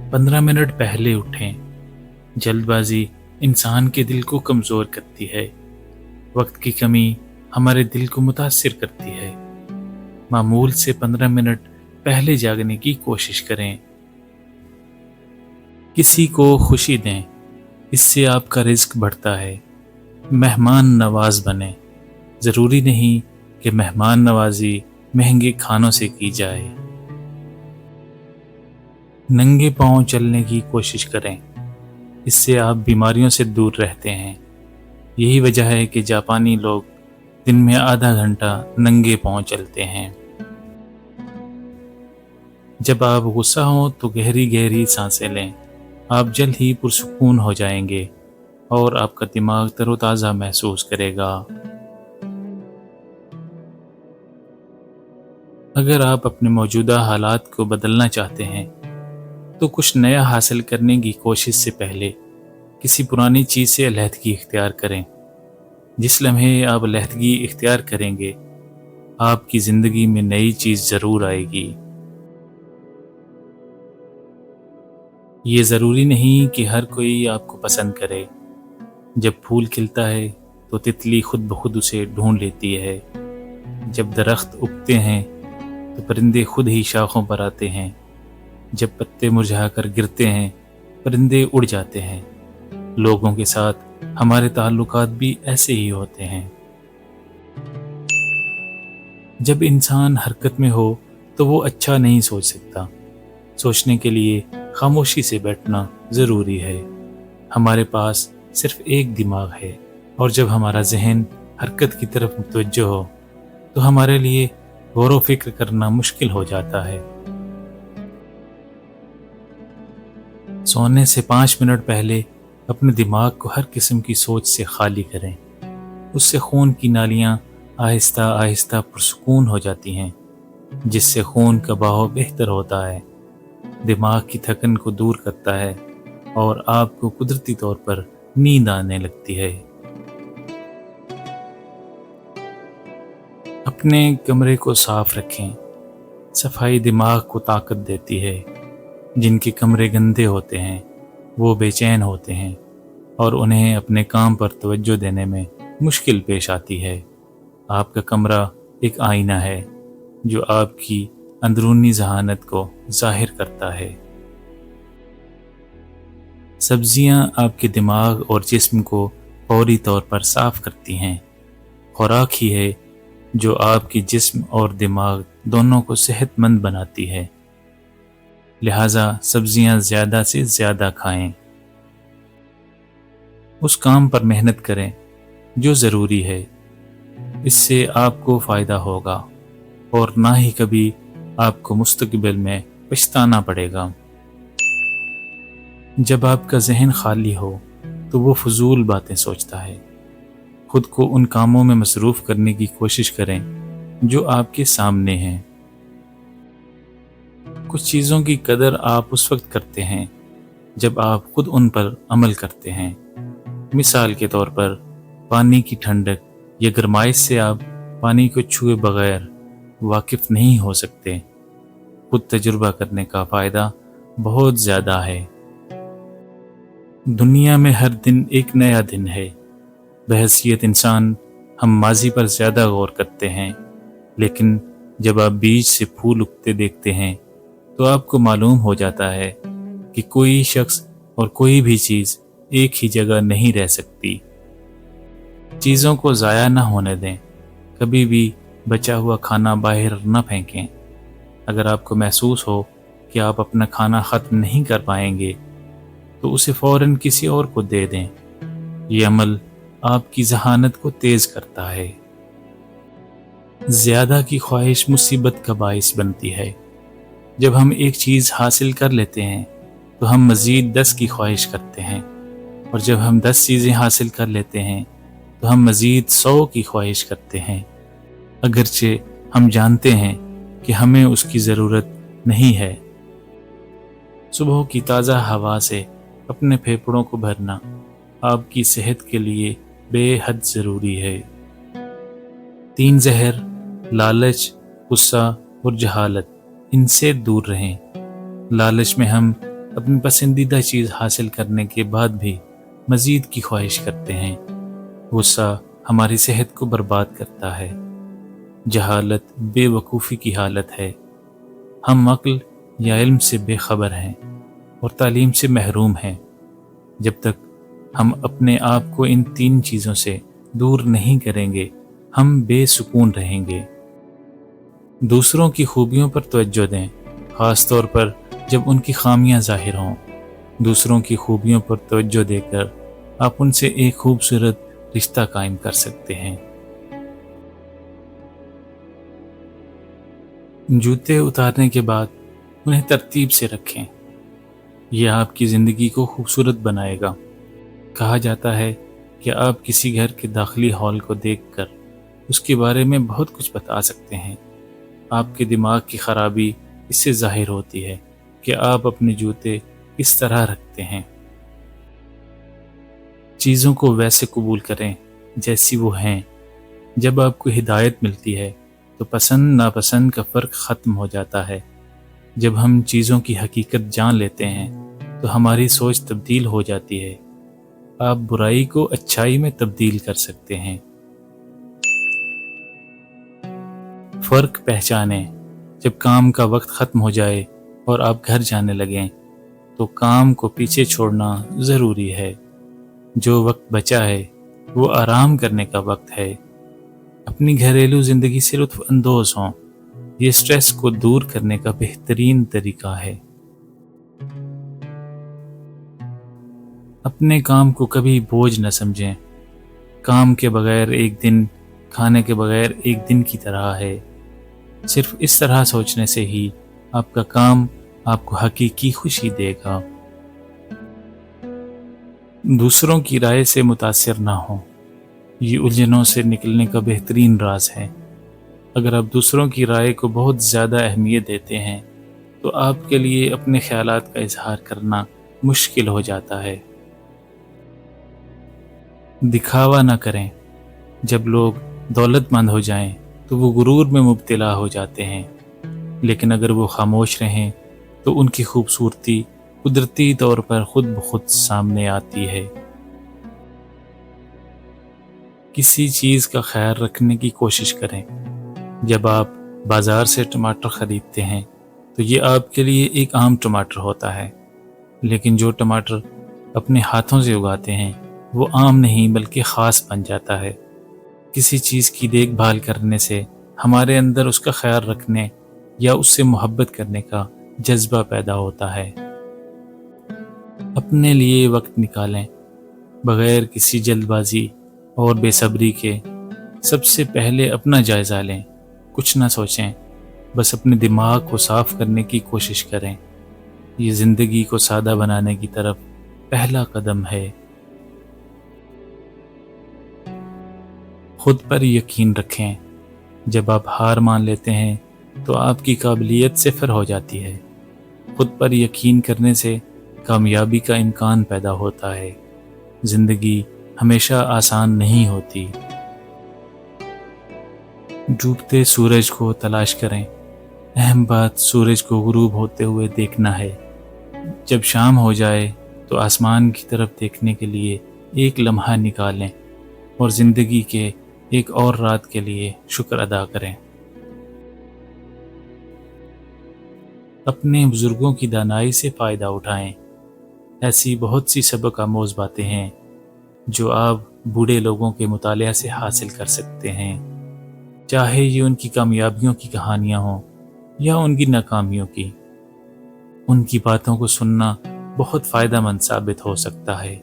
15 minute पहले उठें। जल्द बाजी इंसान के दिल को कमज़ोर करती है। वक्त की कमी हमारे दिल को मुतासिर करती है। मामूल से 15 मिनट पहले जागने की कोशिश करें। किसी को खुशी दें, इससे आपका रिज़्क बढ़ता है। मेहमान नवाज बने। ज़रूरी नहीं कि मेहमान नवाजी महंगे खानों से की जाए। नंगे पांव चलने की कोशिश करें, इससे आप बीमारियों से दूर रहते हैं। यही वजह है कि जापानी लोग दिन में आधा घंटा नंगे पांव चलते हैं। जब आप गुस्सा हो तो गहरी गहरी सांसें लें। आप जल्द ही पुरसुकून हो जाएंगे और आपका दिमाग तरोताज़ा महसूस करेगा। अगर आप अपने मौजूदा हालात को बदलना चाहते हैं तो कुछ नया हासिल करने की कोशिश से पहले किसी पुरानी चीज़ से अलहदगी इख्तियार करें। जिस लम्हे आप अलहदगी इख्तियार करेंगे, आपकी ज़िंदगी में नई चीज़ ज़रूर आएगी। ये ज़रूरी नहीं कि हर कोई आपको पसंद करे। जब फूल खिलता है तो तितली खुद ब खुद उसे ढूंढ लेती है। जब दरख्त उगते हैं तो परिंदे खुद ही शाखों पर आते हैं। जब पत्ते मुरझाकर गिरते हैं, परिंदे उड़ जाते हैं। लोगों के साथ हमारे ताल्लुकात भी ऐसे ही होते हैं। जब इंसान हरकत में हो तो वो अच्छा नहीं सोच सकता। सोचने के लिए खामोशी से बैठना ज़रूरी है। हमारे पास सिर्फ एक दिमाग है और जब हमारा जहन हरकत की तरफ मुतवज्जो हो तो हमारे लिए गौर व फिक्र करना मुश्किल हो जाता है। सोने से 5 मिनट पहले अपने दिमाग को हर किस्म की सोच से खाली करें। उससे खून की नालियां आहिस्ता आहिस्ता पुरसुकून हो जाती हैं, जिससे खून का बहाव बेहतर होता है, दिमाग की थकन को दूर करता है और आपको कुदरती तौर पर नींद आने लगती है। अपने कमरे को साफ रखें। सफाई दिमाग को ताकत देती है। जिनके कमरे गंदे होते हैं वो बेचैन होते हैं और उन्हें अपने काम पर तवज्जो देने में मुश्किल पेश आती है। आपका कमरा एक आईना है जो आपकी अंदरूनी जहानत को जाहिर करता है। सब्जियां आपके दिमाग और जिस्म को फौरी तौर पर साफ करती हैं। खुराक ही है जो आपकी जिस्म और दिमाग दोनों को सेहतमंद बनाती है। लिहाजा सब्जियां ज़्यादा से ज़्यादा खाएं। उस काम पर मेहनत करें जो ज़रूरी है। इससे आपको फ़ायदा होगा और ना ही कभी आपको मुस्तकबिल में पछताना पड़ेगा। जब आपका जहन खाली हो तो वो फजूल बातें सोचता है। खुद को उन कामों में मसरूफ़ करने की कोशिश करें जो आपके सामने हैं। कुछ चीज़ों की कदर आप उस वक्त करते हैं जब आप खुद उन पर अमल करते हैं। मिसाल के तौर पर पानी की ठंडक या गरमाइश से आप पानी को छुए बगैर वाकिफ नहीं हो सकते। खुद तजुर्बा करने का फ़ायदा बहुत ज़्यादा है। दुनिया में हर दिन एक नया दिन है। बहैसियत इंसान हम माजी पर ज़्यादा गौर करते हैं, लेकिन जब आप बीज से फूल उगते देखते हैं तो आपको मालूम हो जाता है कि कोई शख्स और कोई भी चीज़ एक ही जगह नहीं रह सकती। चीज़ों को ज़ाया ना होने दें। कभी भी बचा हुआ खाना बाहर न फेंकें। अगर आपको महसूस हो कि आप अपना खाना ख़त्म नहीं कर पाएंगे तो उसे फ़ौरन किसी और को दे दें। ये अमल आपकी जहानत को तेज़ करता है। ज़्यादा की ख्वाहिश मुसीबत का बाइस बनती है। जब हम एक चीज़ हासिल कर लेते हैं तो हम मज़ीद 10 की ख्वाहिश करते हैं, और जब हम 10 चीज़ें हासिल कर लेते हैं तो हम मज़ीद 100 की ख्वाहिश करते हैं, अगरचे हम जानते हैं कि हमें उसकी ज़रूरत नहीं है। सुबह की ताज़ा हवा से अपने फेफड़ों को भरना आपकी सेहत के लिए बेहद ज़रूरी है। 3 जहर, लालच, गुस्सा और जहालत, इनसे दूर रहें। लालच में हम اپنی پسندیدہ چیز حاصل کرنے کے بعد بھی مزید کی خواہش کرتے ہیں۔ غصہ ہماری صحت کو برباد کرتا ہے۔ جہالت بے وقوفی کی حالت ہے۔ ہم عقل یا علم سے بے خبر ہیں اور تعلیم سے محروم ہیں۔ جب تک ہم اپنے آپ کو ان 3 چیزوں سے دور نہیں کریں گے، ہم بے سکون رہیں گے۔ دوسروں کی خوبیوں پر توجہ دیں، خاص طور پر جب ان کی خامیاں ظاہر ہوں۔ دوسروں کی خوبیوں پر توجہ دے کر آپ ان سے ایک خوبصورت رشتہ قائم کر سکتے ہیں۔ جوتے اتارنے کے بعد انہیں ترتیب سے رکھیں، یہ آپ کی زندگی کو خوبصورت بنائے گا۔ کہا جاتا ہے کہ آپ کسی گھر کے داخلی ہال کو دیکھ کر اس کے بارے میں بہت کچھ بتا سکتے ہیں۔ آپ کے دماغ کی خرابی اس سے ظاہر ہوتی ہے کہ آپ اپنے جوتے کس طرح رکھتے ہیں۔ چیزوں کو ویسے قبول کریں جیسی وہ ہیں۔ جب آپ کو ہدایت ملتی ہے تو پسند ناپسند کا فرق ختم ہو جاتا ہے۔ جب ہم چیزوں کی حقیقت جان لیتے ہیں تو ہماری سوچ تبدیل ہو جاتی ہے۔ آپ برائی کو اچھائی میں تبدیل کر سکتے ہیں۔ فرق پہچانیں۔ جب کام کا وقت ختم ہو جائے اور آپ گھر جانے لگیں تو کام کو پیچھے چھوڑنا ضروری ہے۔ جو وقت بچا ہے وہ آرام کرنے کا وقت ہے۔ اپنی گھریلو زندگی سے لطف اندوز ہوں، یہ سٹریس کو دور کرنے کا بہترین طریقہ ہے۔ اپنے کام کو کبھی بوجھ نہ سمجھیں۔ کام کے بغیر ایک دن، کھانے کے بغیر ایک دن کی طرح ہے۔ صرف اس طرح سوچنے سے ہی آپ کا کام آپ کو حقیقی خوشی دے گا۔ دوسروں کی رائے سے متاثر نہ ہوں، یہ الجھنوں سے نکلنے کا بہترین راز ہے۔ اگر آپ دوسروں کی رائے کو بہت زیادہ اہمیت دیتے ہیں تو آپ کے لیے اپنے خیالات کا اظہار کرنا مشکل ہو جاتا ہے۔ دکھاوا نہ کریں۔ جب لوگ دولت مند ہو جائیں تو وہ غرور میں مبتلا ہو جاتے ہیں، لیکن اگر وہ خاموش رہیں تو ان کی خوبصورتی قدرتی طور پر خود بخود سامنے آتی ہے۔ کسی چیز کا خیال رکھنے کی کوشش کریں۔ جب آپ بازار سے ٹماٹر خریدتے ہیں تو یہ آپ کے لیے ایک عام ٹماٹر ہوتا ہے، لیکن جو ٹماٹر اپنے ہاتھوں سے اگاتے ہیں وہ عام نہیں بلکہ خاص بن جاتا ہے۔ کسی چیز کی دیکھ بھال کرنے سے ہمارے اندر اس کا خیال رکھنے یا اس سے محبت کرنے کا جذبہ پیدا ہوتا ہے۔ اپنے لیے وقت نکالیں، بغیر کسی جلد بازی اور بے صبری کے۔ سب سے پہلے اپنا جائزہ لیں، کچھ نہ سوچیں، بس اپنے دماغ کو صاف کرنے کی کوشش کریں۔ یہ زندگی کو سادہ بنانے کی طرف پہلا قدم ہے۔ خود پر یقین رکھیں۔ جب آپ ہار مان لیتے ہیں تو آپ کی قابلیت صفر ہو جاتی ہے۔ خود پر یقین کرنے سے کامیابی کا امکان پیدا ہوتا ہے۔ زندگی ہمیشہ آسان نہیں ہوتی۔ ڈوبتے سورج کو تلاش کریں۔ اہم بات سورج کو غروب ہوتے ہوئے دیکھنا ہے۔ جب شام ہو جائے تو آسمان کی طرف دیکھنے کے لیے ایک لمحہ نکالیں اور زندگی کے ایک اور رات کے لیے شکر ادا کریں۔ اپنے بزرگوں کی دانائی سے فائدہ اٹھائیں۔ ایسی بہت سی سبق آموز باتیں ہیں جو آپ بوڑھے لوگوں کے مطالعہ سے حاصل کر سکتے ہیں، چاہے یہ ان کی کامیابیوں کی کہانیاں ہوں یا ان کی ناکامیوں کی۔ ان کی باتوں کو سننا بہت فائدہ مند ثابت ہو سکتا ہے۔